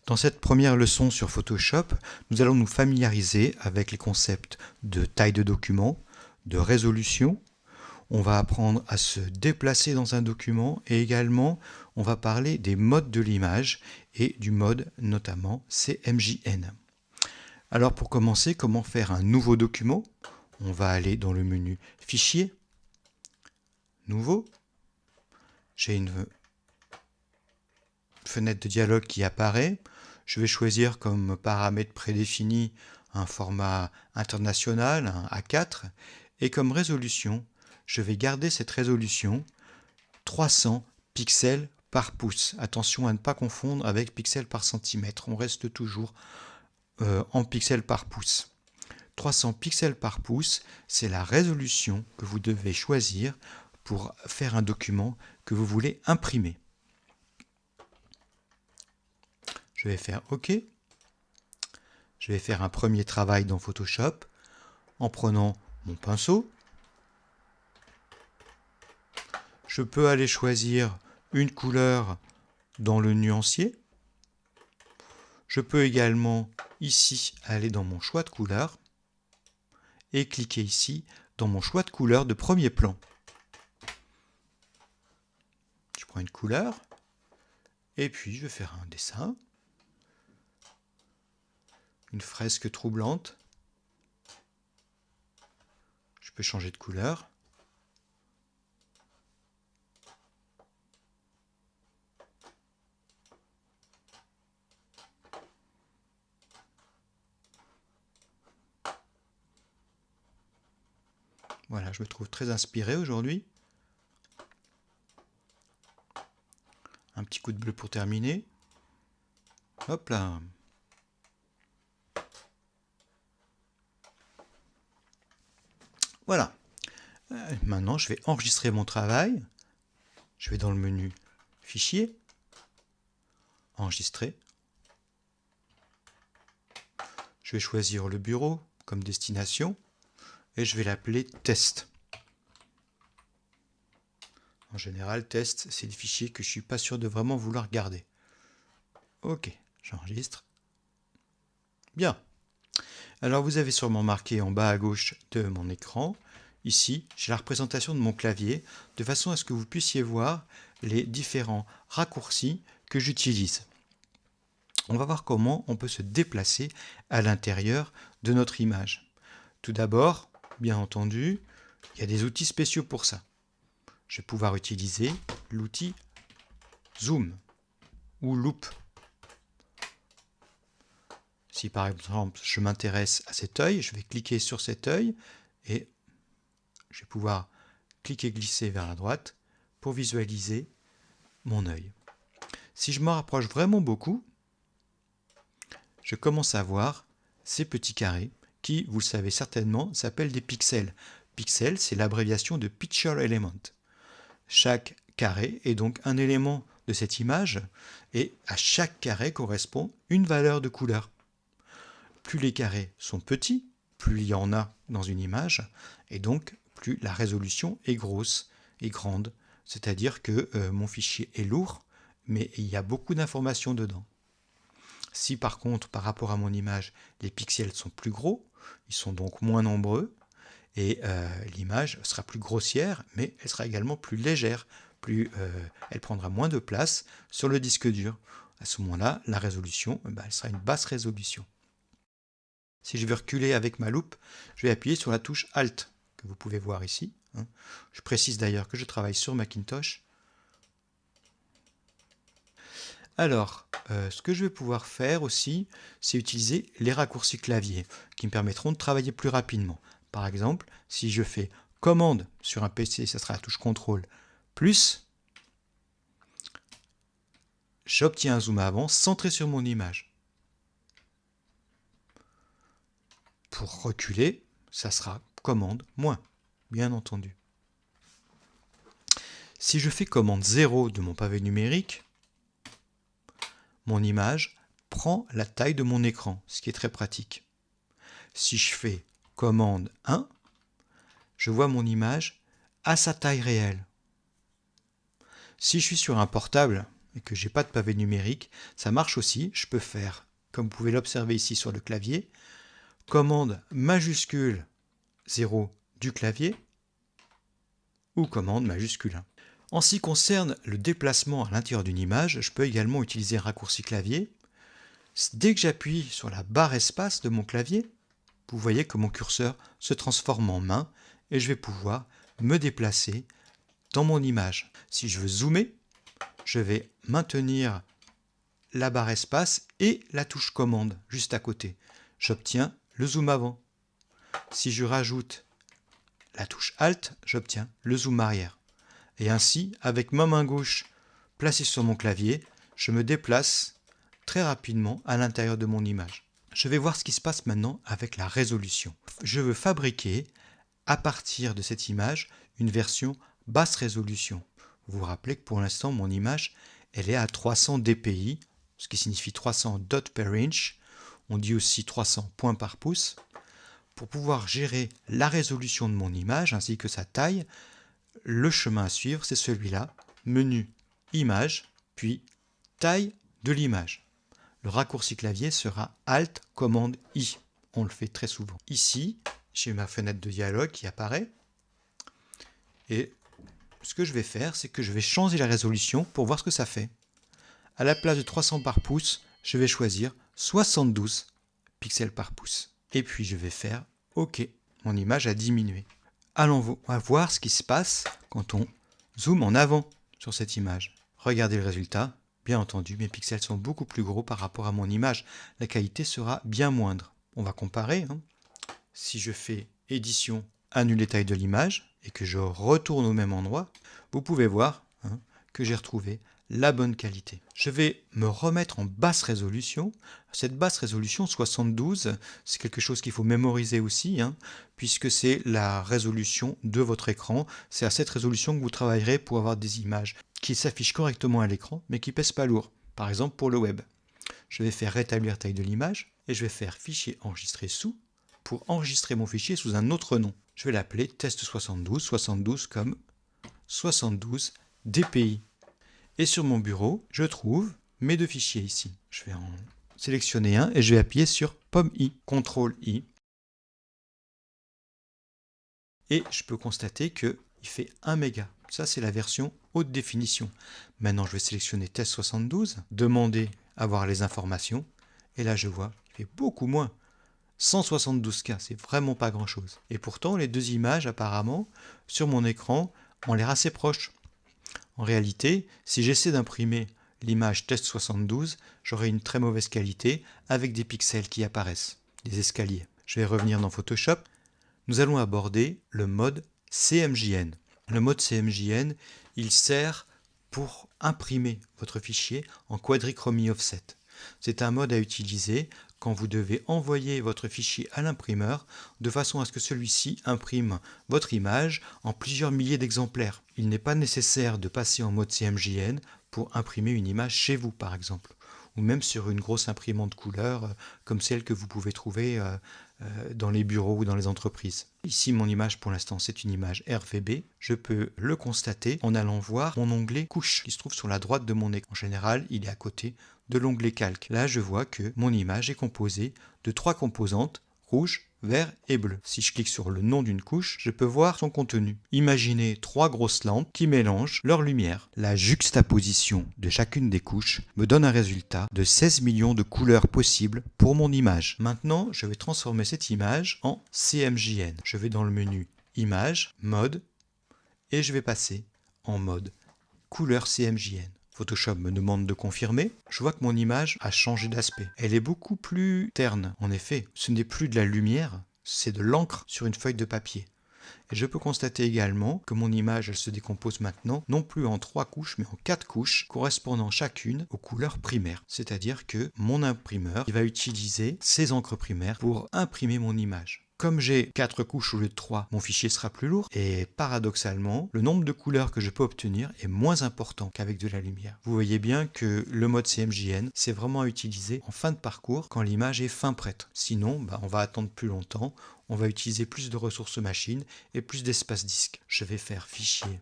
Dans cette première leçon sur Photoshop, nous allons nous familiariser avec les concepts de taille de document, de résolution. On va apprendre à se déplacer dans un document et également on va parler des modes de l'image et du mode notamment CMJN. Alors pour commencer, comment faire un nouveau document? On va aller dans le menu Fichier, Nouveau. J'ai une fenêtre de dialogue qui apparaît. Je vais choisir comme paramètre prédéfini un format international, un A4, et comme résolution, je vais garder cette résolution 300 pixels par pouce. Attention à ne pas confondre avec pixels par centimètre, on reste toujours en pixels par pouce. 300 pixels par pouce, c'est la résolution que vous devez choisir pour faire un document que vous voulez imprimer. Je vais faire OK. Je vais faire un premier travail dans Photoshop en prenant mon pinceau. Je peux aller choisir une couleur dans le nuancier. Je peux également ici aller dans mon choix de couleur et cliquer ici dans mon choix de couleur de premier plan. Je prends une couleur et puis je vais faire un dessin. Une fresque troublante. Je peux changer de couleur. Voilà, je me trouve très inspiré aujourd'hui. Un petit coup de bleu pour terminer. Hop là. Voilà. Maintenant, je vais enregistrer mon travail. Je vais dans le menu Fichier, Enregistrer. Je vais choisir le bureau comme destination et je vais l'appeler Test. En général, Test, c'est des fichiers que je ne suis pas sûr de vraiment vouloir garder. Ok, j'enregistre. Bien. Alors vous avez sûrement marqué en bas à gauche de mon écran, ici j'ai la représentation de mon clavier, de façon à ce que vous puissiez voir les différents raccourcis que j'utilise. On va voir comment on peut se déplacer à l'intérieur de notre image. Tout d'abord, bien entendu, il y a des outils spéciaux pour ça. Je vais pouvoir utiliser l'outil Zoom ou Loupe. Si par exemple je m'intéresse à cet œil, je vais cliquer sur cet œil et je vais pouvoir cliquer glisser vers la droite pour visualiser mon œil. Si je me rapproche vraiment beaucoup, je commence à voir ces petits carrés qui, vous le savez certainement, s'appellent des pixels. Pixel, c'est l'abréviation de Picture Element. Chaque carré est donc un élément de cette image et à chaque carré correspond une valeur de couleur. Plus les carrés sont petits, plus il y en a dans une image, et donc plus la résolution est grosse et grande. C'est-à-dire que mon fichier est lourd, mais il y a beaucoup d'informations dedans. Si par contre, par rapport à mon image, les pixels sont plus gros, ils sont donc moins nombreux, et l'image sera plus grossière, mais elle sera également plus légère, elle prendra moins de place sur le disque dur. À ce moment-là, la résolution, elle sera une basse résolution. Si je veux reculer avec ma loupe, je vais appuyer sur la touche Alt, que vous pouvez voir ici. Je précise d'ailleurs que je travaille sur Macintosh. Alors, ce que je vais pouvoir faire aussi, c'est utiliser les raccourcis clavier, qui me permettront de travailler plus rapidement. Par exemple, si je fais commande sur un PC, ça sera la touche CTRL plus, j'obtiens un zoom avant centré sur mon image. Pour reculer, ça sera commande moins, bien entendu. Si je fais commande 0 de mon pavé numérique, mon image prend la taille de mon écran, ce qui est très pratique. Si je fais commande 1, je vois mon image à sa taille réelle. Si je suis sur un portable et que j'ai pas de pavé numérique, ça marche aussi. Je peux faire, comme vous pouvez l'observer ici sur le clavier, commande majuscule 0 du clavier ou commande majuscule 1. En ce qui concerne le déplacement à l'intérieur d'une image, je peux également utiliser un raccourci clavier. Dès que j'appuie sur la barre espace de mon clavier, vous voyez que mon curseur se transforme en main et je vais pouvoir me déplacer dans mon image. Si je veux zoomer, je vais maintenir la barre espace et la touche commande juste à côté. J'obtiens le zoom avant. Si je rajoute la touche Alt, j'obtiens le zoom arrière. Et ainsi, avec ma main gauche placée sur mon clavier, je me déplace très rapidement à l'intérieur de mon image. Je vais voir ce qui se passe maintenant avec la résolution. Je veux fabriquer, à partir de cette image, une version basse résolution. Vous vous rappelez que pour l'instant, mon image, elle est à 300 dpi, ce qui signifie 300 dots per inch. On dit aussi 300 points par pouce. Pour pouvoir gérer la résolution de mon image ainsi que sa taille, le chemin à suivre, c'est celui-là, menu image, puis taille de l'image. Le raccourci clavier sera Alt, commande I. On le fait très souvent. Ici, j'ai ma fenêtre de dialogue qui apparaît. Et ce que je vais faire, c'est que je vais changer la résolution pour voir ce que ça fait. À la place de 300 par pouce, je vais choisir 72 pixels par pouce. Et puis je vais faire OK. Mon image a diminué. Allons voir ce qui se passe quand on zoome en avant sur cette image. Regardez le résultat. Bien entendu, mes pixels sont beaucoup plus gros par rapport à mon image. La qualité sera bien moindre. On va comparer. Si je fais édition, annuler taille de l'image et que je retourne au même endroit, vous pouvez voir que j'ai retrouvé la bonne qualité. Je vais me remettre en basse résolution. Cette basse résolution 72, c'est quelque chose qu'il faut mémoriser aussi, puisque c'est la résolution de votre écran. C'est à cette résolution que vous travaillerez pour avoir des images qui s'affichent correctement à l'écran, mais qui pèsent pas lourd. Par exemple pour le web. Je vais faire rétablir taille de l'image et je vais faire fichier enregistrer sous pour enregistrer mon fichier sous un autre nom. Je vais l'appeler test72, 72 comme 72 dpi. Et sur mon bureau, je trouve mes deux fichiers ici. Je vais en sélectionner un et je vais appuyer sur pomme I, CTRL I. Et je peux constater qu'il fait 1 méga. Ça, c'est la version haute définition. Maintenant, je vais sélectionner test 72, demander à voir les informations. Et là, je vois qu'il fait beaucoup moins. 172K, c'est vraiment pas grand-chose. Et pourtant, les deux images, apparemment, sur mon écran, ont l'air assez proches. En réalité, si j'essaie d'imprimer l'image test 72, j'aurai une très mauvaise qualité avec des pixels qui apparaissent, des escaliers. Je vais revenir dans Photoshop. Nous allons aborder le mode CMJN. Le mode CMJN, il sert pour imprimer votre fichier en quadrichromie offset. C'est un mode à utiliser quand vous devez envoyer votre fichier à l'imprimeur de façon à ce que celui-ci imprime votre image en plusieurs milliers d'exemplaires. Il n'est pas nécessaire de passer en mode CMJN pour imprimer une image chez vous par exemple, ou même sur une grosse imprimante couleur comme celle que vous pouvez trouver dans les bureaux ou dans les entreprises. Ici mon image pour l'instant c'est une image RVB. Je peux le constater en allant voir mon onglet couche qui se trouve sur la droite de mon écran. En général il est à côté de l'onglet calque. Là je vois que mon image est composée de 3 composantes, rouge, vert et bleu. Si je clique sur le nom d'une couche, je peux voir son contenu. Imaginez 3 grosses lampes qui mélangent leur lumière. La juxtaposition de chacune des couches me donne un résultat de 16 millions de couleurs possibles pour mon image. Maintenant, je vais transformer cette image en CMJN. Je vais dans le menu Image, Mode, et je vais passer en mode couleur CMJN. Photoshop me demande de confirmer. Je vois que mon image a changé d'aspect. Elle est beaucoup plus terne. En effet, ce n'est plus de la lumière, c'est de l'encre sur une feuille de papier. Et je peux constater également que mon image, elle se décompose maintenant, non plus en 3 couches, mais en 4 couches, correspondant chacune aux couleurs primaires. C'est-à-dire que mon imprimeur il va utiliser ces encres primaires pour imprimer mon image. Comme j'ai 4 couches au lieu de 3, mon fichier sera plus lourd et paradoxalement, le nombre de couleurs que je peux obtenir est moins important qu'avec de la lumière. Vous voyez bien que le mode CMJN, c'est vraiment à utiliser en fin de parcours quand l'image est fin prête. Sinon, on va attendre plus longtemps, on va utiliser plus de ressources machine et plus d'espace disque. Je vais faire fichier,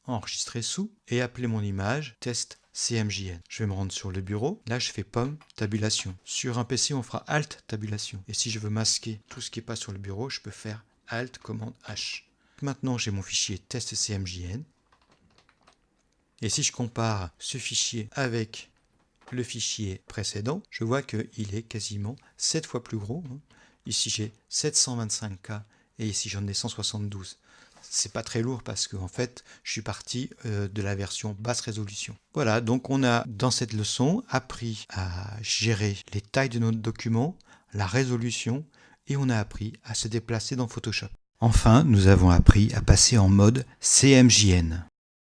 enregistrer sous et appeler mon image test CMJN. Je vais me rendre sur le bureau. Là, je fais pomme, tabulation. Sur un PC, on fera Alt, tabulation. Et si je veux masquer tout ce qui est pas sur le bureau, je peux faire Alt, commande H. Maintenant, j'ai mon fichier test CMJN. Et si je compare ce fichier avec le fichier précédent, je vois qu'il est quasiment 7 fois plus gros. Ici, j'ai 725K et ici, j'en ai 172. C'est pas très lourd parce que en fait, je suis parti de la version basse résolution. Voilà, donc on a dans cette leçon appris à gérer les tailles de notre document, la résolution et on a appris à se déplacer dans Photoshop. Enfin, nous avons appris à passer en mode CMJN.